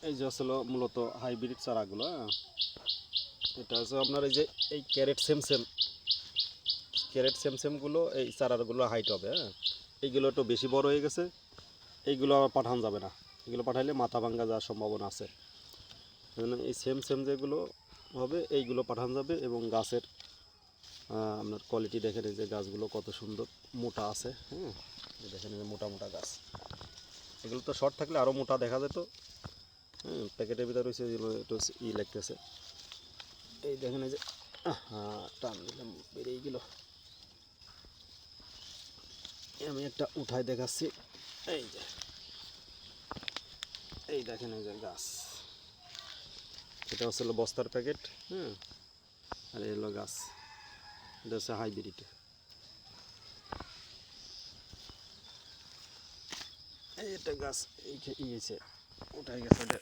এই যে আসলে মূলত হাইব্রিড চারাগুলো, হ্যাঁ। এটা হচ্ছে আপনার এই যে এই ক্যারেট সেমগুলো এই চারাগুলো হাইট হবে, হ্যাঁ। এইগুলো একটু বেশি বড় হয়ে গেছে, এইগুলো আবার পাঠানো যাবে না। এগুলো পাঠাইলে মাথা ভাঙ্গা যাওয়ার সম্ভাবনা আছে। এই সেম যেগুলো হবে এইগুলো পাঠানো যাবে। এবং গাছের আপনার কোয়ালিটি দেখেন, এই যে গাছগুলো কত সুন্দর মোটা আছে, হ্যাঁ। দেখেন এই যে মোটা মোটা গাছ। এগুলো তো শর্ট থাকলে আরও মোটা দেখা যেত, হ্যাঁ। প্যাকেটের ভিতরে রয়েছে এগুলো একটু লাগতেছে। এই দেখেন এই যে টান দিলাম বেরিয়ে গেল। আমি একটা উঠায় দেখাচ্ছি। এই যে এই দেখেন এই যে গাছ, এটা হচ্ছে বস্তার প্যাকেট, হ্যাঁ। আর এই হলো গাছ, এটা হচ্ছে হাইব্রিড। এই একটা গাছ এই উঠাই গেছে, এটা